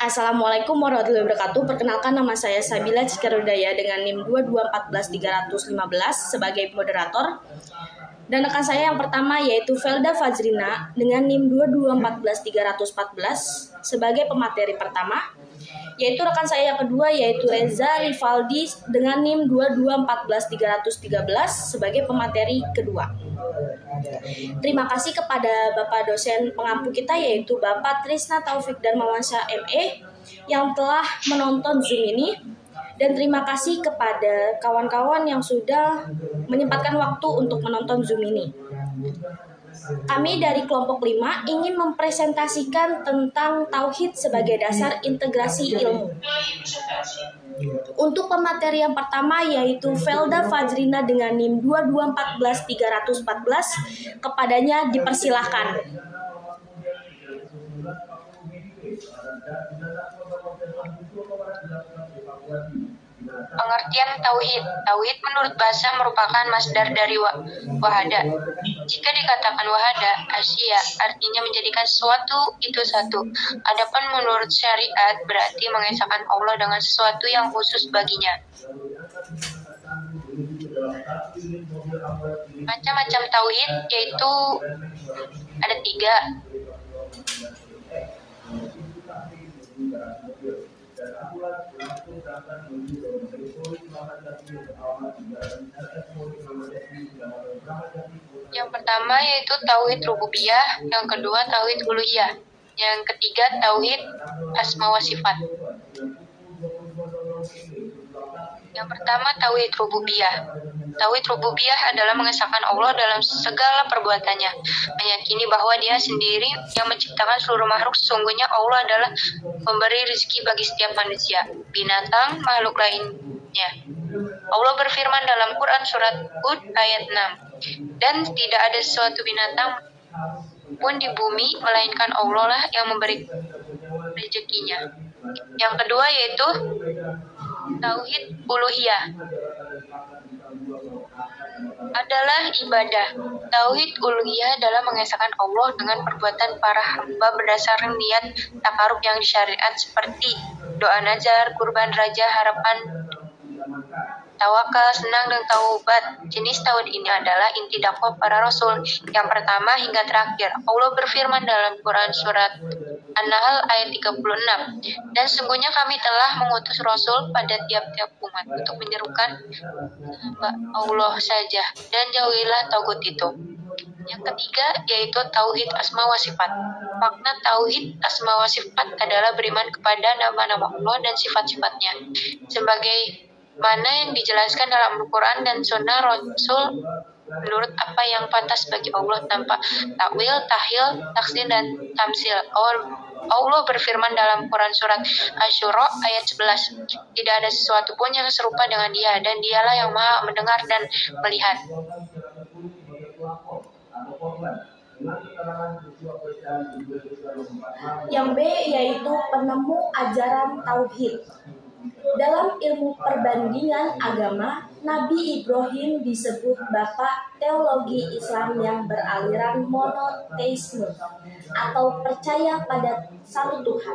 Assalamualaikum warahmatullahi wabarakatuh. Perkenalkan, nama saya Sabila Cikarudaya dengan NIM 2214315 sebagai moderator. Dan rekan saya yang pertama yaitu Felda Fajrina dengan NIM 2214314 sebagai pemateri pertama. Yaitu rekan saya yang kedua yaitu Reza Rivaldi dengan NIM 2214313 sebagai pemateri kedua. Terima kasih kepada Bapak dosen pengampu kita yaitu Bapak Trisna Taufik Darmawansyah ME yang telah menonton Zoom ini, dan terima kasih kepada kawan-kawan yang sudah menyempatkan waktu untuk menonton Zoom ini. Kami dari kelompok 5 ingin mempresentasikan tentang tauhid sebagai dasar integrasi ilmu. Untuk pemateri yang pertama yaitu Felda Fajrina dengan NIM 2214314, kepadanya dipersilahkan. Pengertian tauhid. Tauhid menurut bahasa merupakan masdar dari wahada. Jika dikatakan wahada, asya artinya menjadikan sesuatu itu satu. Adapun menurut syariat berarti mengesahkan Allah dengan sesuatu yang khusus baginya. Macam-macam tauhid yaitu ada 3. Yang pertama yaitu tauhid rububiyah, yang kedua tauhid uluhiyah, yang ketiga tauhid asma wa sifat. Yang pertama tauhid rububiyah. Tauhid rububiyah adalah mengesahkan Allah dalam segala perbuatannya, meyakini bahwa Dia sendiri yang menciptakan seluruh makhluk. Sesungguhnya Allah adalah pemberi rezeki bagi setiap manusia, binatang, makhluk lainnya. Allah berfirman dalam Quran surat Hud ayat 6, dan tidak ada suatu binatang pun di bumi melainkan Allah lah yang memberi rezekinya. Yang kedua yaitu tauhid uluhiyah adalah ibadah. Tauhid uluhiyah adalah mengesahkan Allah dengan perbuatan para hamba berdasarkan niat takarub yang disyariat seperti doa nazar, kurban raja, harapan, tawakal, senang, dan taubat. Jenis tauhid ini adalah inti dakwah para rasul yang pertama hingga terakhir. Allah berfirman dalam Quran surat An-Nahl ayat 36, dan sesungguhnya kami telah mengutus rasul pada tiap-tiap umat untuk menyerukan Allah saja, dan jauhilah tagut itu. Yang ketiga yaitu tauhid asma wa sifat. Makna tauhid asma wa sifat adalah beriman kepada nama-nama Allah dan sifat-sifatnya sebagai mana yang dijelaskan dalam Al-Quran dan Sunnah Rasul menurut apa yang pantas bagi Allah tanpa takwil, tahyil, taksin, dan tamsil. Allah berfirman dalam Quran surat Asy-Syura ayat 11, tidak ada sesuatu pun yang serupa dengan Dia, dan Dialah yang maha mendengar dan melihat. Yang B yaitu penemu ajaran tauhid. Dalam ilmu perbandingan agama, Nabi Ibrahim disebut bapak teologi Islam yang beraliran monoteisme atau percaya pada satu Tuhan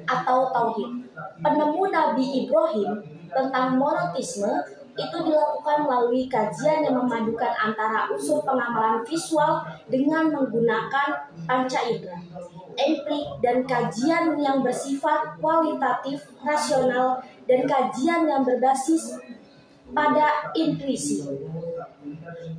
atau tauhid. Penemu Nabi Ibrahim tentang monoteisme itu dilakukan melalui kajian yang memadukan antara unsur pengamalan visual dengan menggunakan panca indera, emprik, dan kajian yang bersifat kualitatif, rasional, dan kajian yang berbasis pada intuisi.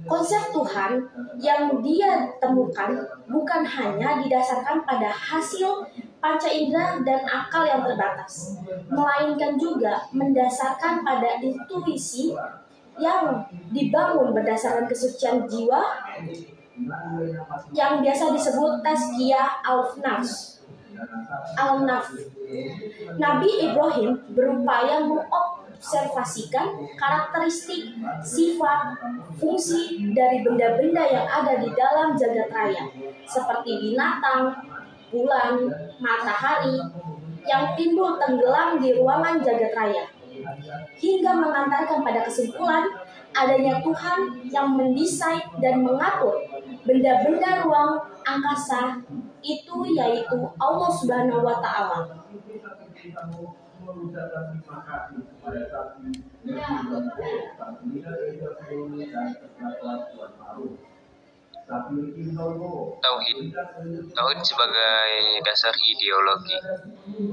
Konsep Tuhan yang dia temukan bukan hanya didasarkan pada hasil panca indera dan akal yang terbatas, melainkan juga mendasarkan pada intuisi yang dibangun berdasarkan kesucian jiwa yang biasa disebut tazkiyah al-nafs. Nabi Ibrahim berupaya mengobservasikan karakteristik, sifat, fungsi dari benda-benda yang ada di dalam jagat raya, seperti binatang, bulan, matahari, yang timbul tenggelam di ruangan jagat raya, hingga mengantarkan pada kesimpulan adanya Tuhan yang mendesain dan mengatur benda-benda ruang angkasa itu yaitu Allah Subhanahu wa Ta'ala. Tauhid. Tauhid sebagai dasar ideologi.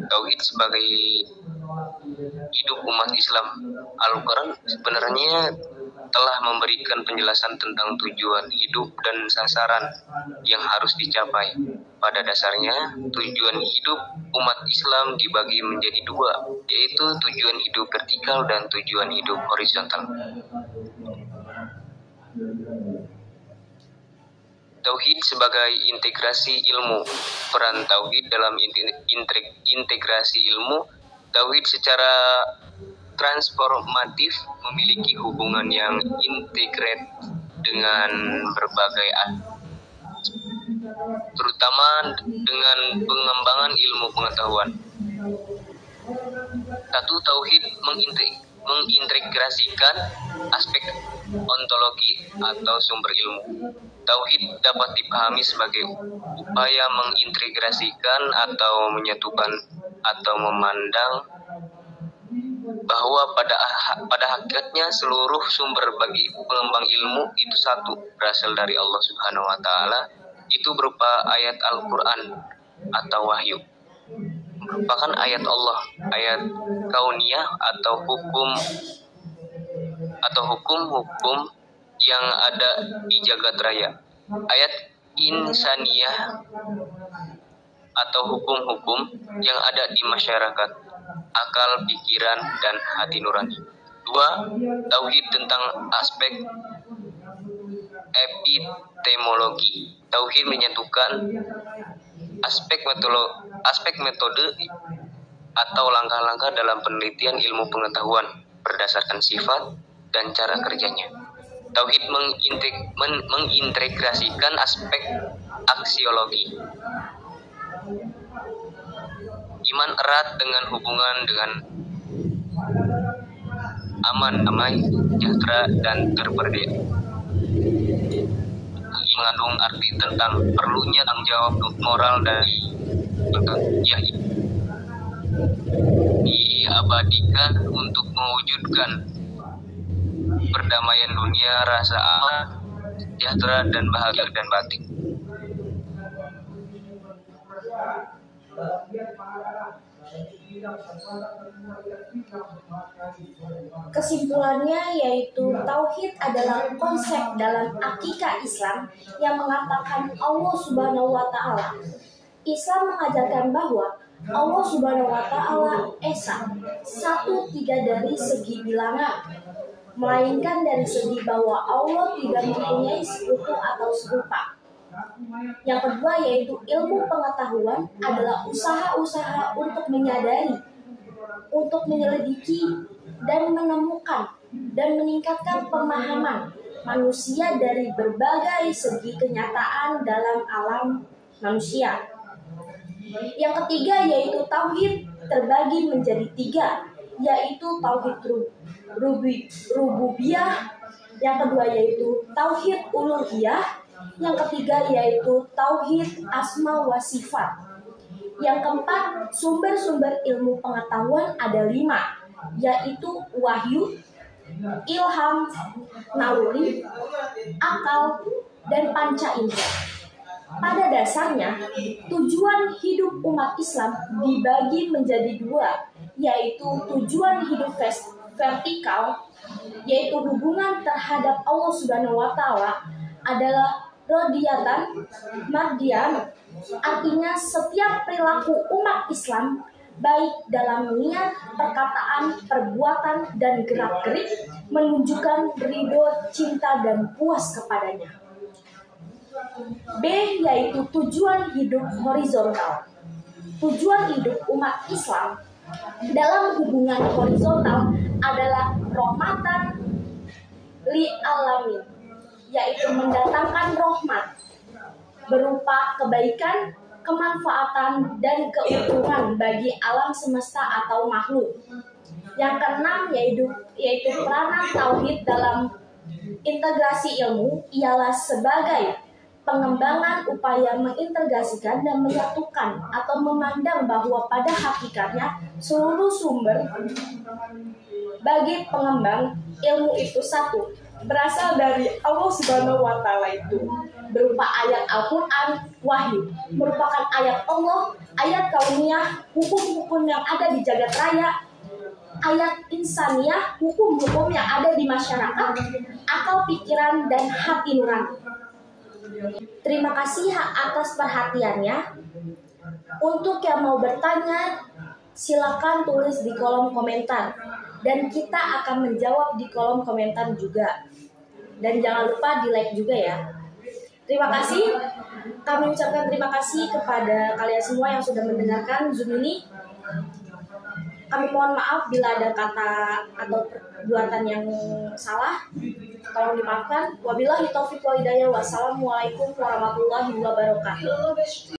Tauhid sebagai hidup umat Islam. Al-Quran sebenarnya telah memberikan penjelasan tentang tujuan hidup dan sasaran yang harus dicapai. Pada dasarnya, tujuan hidup umat Islam dibagi menjadi dua, yaitu tujuan hidup vertikal dan tujuan hidup horizontal. Tauhid sebagai integrasi ilmu. Peran tauhid dalam integrasi ilmu. Tauhid secara transformatif memiliki hubungan yang integrat dengan berbagai terutama dengan pengembangan ilmu pengetahuan. Satu, tauhid mengintegrasikan aspek ontologi atau sumber ilmu. Tauhid dapat dipahami sebagai upaya mengintegrasikan atau menyatukan atau memandang bahwa pada hakikatnya seluruh sumber bagi pengembang ilmu itu satu, berasal dari Allah Subhanahu wa Ta'ala. Itu berupa ayat Al-Quran atau wahyu, merupakan ayat Allah, ayat kauniyah atau hukum yang ada di jagat raya, ayat insaniyah atau hukum-hukum yang ada di masyarakat, akal, pikiran, dan hati nurani. Dua, tauhid tentang aspek epistemologi. Tauhid menyatukan aspek metode atau langkah-langkah dalam penelitian ilmu pengetahuan berdasarkan sifat dan cara kerjanya. Tauhid mengintegrasikan aspek aksiologi. Iman erat dengan hubungan dengan aman, damai, sejahtera, dan terberdaya. Mengandung arti tentang perlunya tanggung jawab moral dari yang diabadikan untuk mewujudkan perdamaian dunia, rasa aman, sejahtera, dan bahagia dan batin. Kesimpulannya yaitu tauhid adalah konsep dalam akikah Islam yang mengatakan Allah Subhanahu wa Ta'ala. Islam mengajarkan bahwa Allah Subhanahu wa Ta'ala esa, satu tidak dari segi bilangan, melainkan dari segi bahwa Allah tidak mempunyai sekutu atau serupa. Yang kedua yaitu ilmu pengetahuan adalah usaha-usaha untuk menyadari, untuk menyelidiki dan menemukan dan meningkatkan pemahaman manusia dari berbagai segi kenyataan dalam alam manusia. Yang ketiga yaitu tauhid terbagi menjadi tiga, yaitu tauhid rububiyah, yang kedua yaitu tauhid uluhiyah, yang ketiga yaitu tauhid asma wa sifat. Yang keempat, sumber-sumber ilmu pengetahuan ada 5, yaitu wahyu, ilham, naluri, akal, dan panca indera. Pada dasarnya, tujuan hidup umat Islam dibagi menjadi 2, yaitu tujuan hidup vertikal, yaitu hubungan terhadap Allah Subhanahu wa Ta'ala adalah rodiyatan mardian, artinya setiap perilaku umat Islam baik dalam niat, perkataan, perbuatan, dan gerak-gerik menunjukkan ridho, cinta, dan puas kepadanya. B yaitu tujuan hidup horizontal. Tujuan hidup umat Islam dalam hubungan horizontal adalah rahmatan li alamin, yaitu mendatangkan rahmat berupa kebaikan, kemanfaatan, dan keuntungan bagi alam semesta atau makhluk. Yang keenam yaitu peranan tauhid dalam integrasi ilmu ialah sebagai pengembangan upaya mengintegrasikan dan menyatukan atau memandang bahwa pada hakikatnya seluruh sumber bagi pengembang ilmu itu satu, berasal dari Allah Subhanahu wa Ta'ala, itu berupa ayat Al-Quran, wahyu, merupakan ayat Allah, ayat kauniyah, hukum-hukum yang ada di jagat raya, ayat insaniyah, hukum-hukum yang ada di masyarakat, akal pikiran dan hati nurani. Terima kasih atas perhatiannya. Untuk yang mau bertanya, silakan tulis di kolom komentar dan kita akan menjawab di kolom komentar juga. Dan jangan lupa di like juga ya. Terima kasih. Kami ucapkan terima kasih kepada kalian semua yang sudah mendengarkan Zoom ini. Kami mohon maaf bila ada kata atau perbuatan yang salah. Tolong dimaafkan. Wabillahi taufiq wal hidayah. Wassalamualaikum warahmatullahi wabarakatuh.